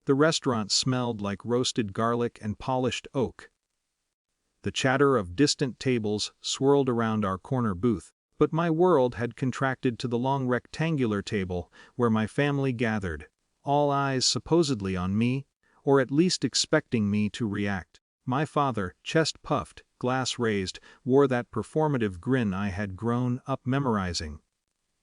The restaurant smelled like roasted garlic and polished oak. The chatter of distant tables swirled around our corner booth, but my world had contracted to the long rectangular table where my family gathered, all eyes supposedly on me, or at least expecting me to react. My father, chest puffed, glass raised, wore that performative grin I had grown up memorizing.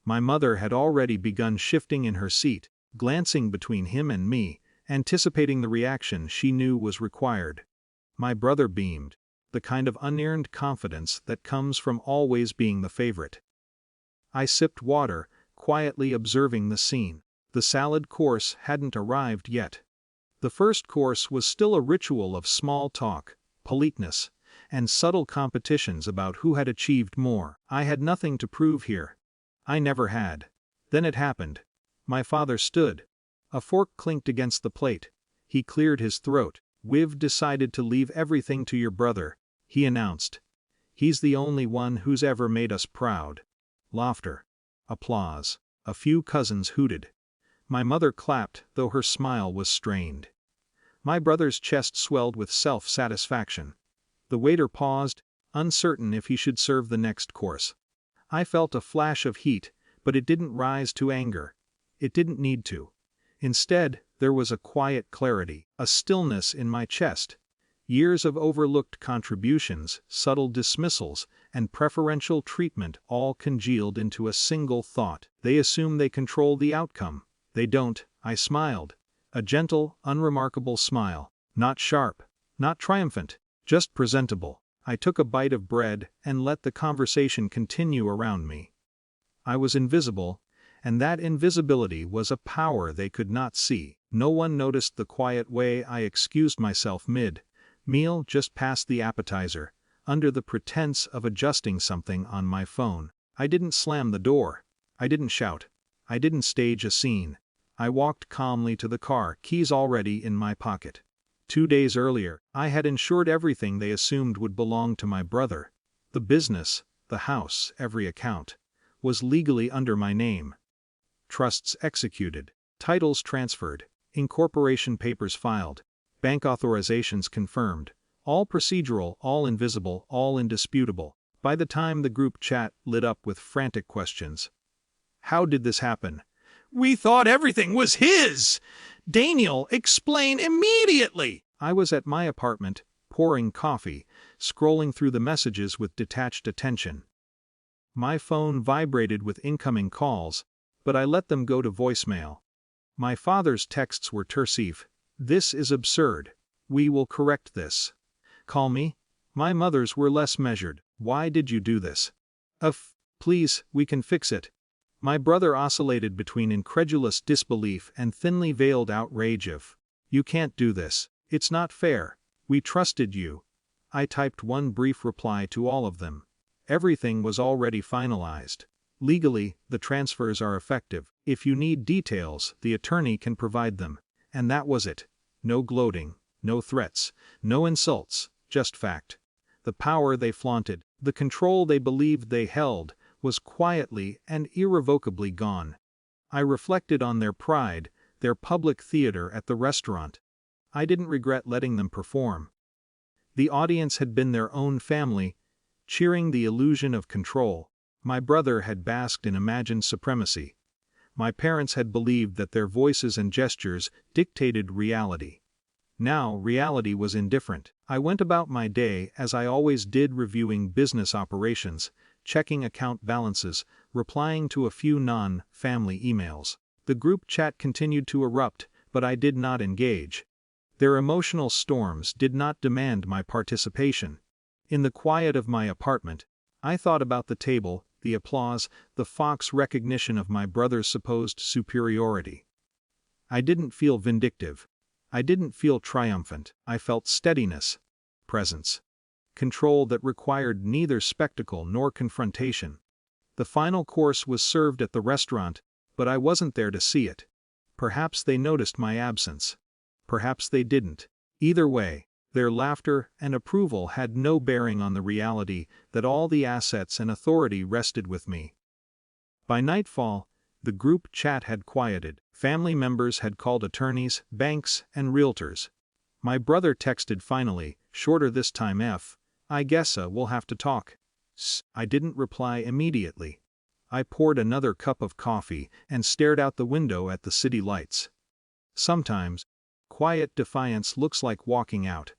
My mother had already begun shifting in her seat, glancing between him and me, anticipating the reaction she knew was required. My brother beamed, the kind of unearned confidence that comes from always being the favorite. I sipped water, quietly observing the scene. The salad course hadn't arrived yet. The first course was still a ritual of small talk, politeness, and subtle competitions about who had achieved more. I had nothing to prove here. I never had. Then it happened. My father stood. A fork clinked against the plate. He cleared his throat. "We've decided to leave everything to your brother," he announced. "He's the only one who's ever made us proud." Laughter. Applause. A few cousins hooted. My mother clapped, though her smile was strained. My brother's chest swelled with self-satisfaction. The waiter paused, uncertain if he should serve the next course. I felt a flash of heat, but it didn't rise to anger. It didn't need to. Instead, there was a quiet clarity, a stillness in my chest. Years of overlooked contributions, subtle dismissals, and preferential treatment all congealed into a single thought. They assume they control the outcome. They don't. I smiled. A gentle, unremarkable smile. Not sharp, not triumphant, just presentable. I took a bite of bread and let the conversation continue around me. I was invisible, and that invisibility was a power they could not see. No one noticed the quiet way I excused myself mid-meal just past the appetizer, under the pretense of adjusting something on my phone. I didn't slam the door. I didn't shout. I didn't stage a scene. I walked calmly to the car, keys already in my pocket. 2 days earlier, I had insured everything they assumed would belong to my brother. The business, the house, every account, was legally under my name. Trusts executed, titles transferred, incorporation papers filed, bank authorizations confirmed, all procedural, all invisible, all indisputable. By the time the group chat lit up with frantic questions. How did this happen? We thought everything was his! Daniel, explain immediately! I was at my apartment, pouring coffee, scrolling through the messages with detached attention. My phone vibrated with incoming calls, but I let them go to voicemail. My father's texts were terse. "This is absurd. We will correct this. Call me." My mother's were less measured. "Why did you do this?" Please, we can fix it." My brother oscillated between incredulous disbelief and thinly veiled outrage of, "You can't do this. It's not fair. We trusted you." I typed one brief reply to all of them. Everything was already finalized. Legally, the transfers are effective. If you need details, the attorney can provide them. And that was it. No gloating, no threats, no insults, just fact. The power they flaunted, the control they believed they held, was quietly and irrevocably gone. I reflected on their pride, their public theater at the restaurant. I didn't regret letting them perform. The audience had been their own family, cheering the illusion of control. My brother had basked in imagined supremacy. My parents had believed that their voices and gestures dictated reality. Now reality was indifferent. I went about my day as I always did, reviewing business operations, checking account balances, replying to a few non-family emails. The group chat continued to erupt, but I did not engage. Their emotional storms did not demand my participation. In the quiet of my apartment, I thought about the table, the applause, the Fox recognition of my brother's supposed superiority. I didn't feel vindictive. I didn't feel triumphant. I felt steadiness, presence, control that required neither spectacle nor confrontation. The final course was served at the restaurant, but I wasn't there to see it. Perhaps they noticed my absence. Perhaps they didn't. Either way, their laughter and approval had no bearing on the reality that all the assets and authority rested with me. By nightfall, the group chat had quieted. Family members had called attorneys, banks, and realtors. My brother texted finally, shorter this time. I guess we'll have to talk. I didn't reply immediately. I poured another cup of coffee and stared out the window at the city lights. Sometimes, quiet defiance looks like walking out.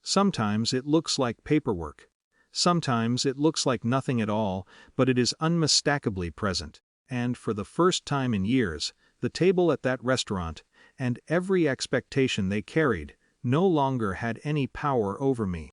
Sometimes it looks like paperwork. Sometimes it looks like nothing at all, but it is unmistakably present. And for the first time in years, the table at that restaurant, and every expectation they carried, no longer had any power over me.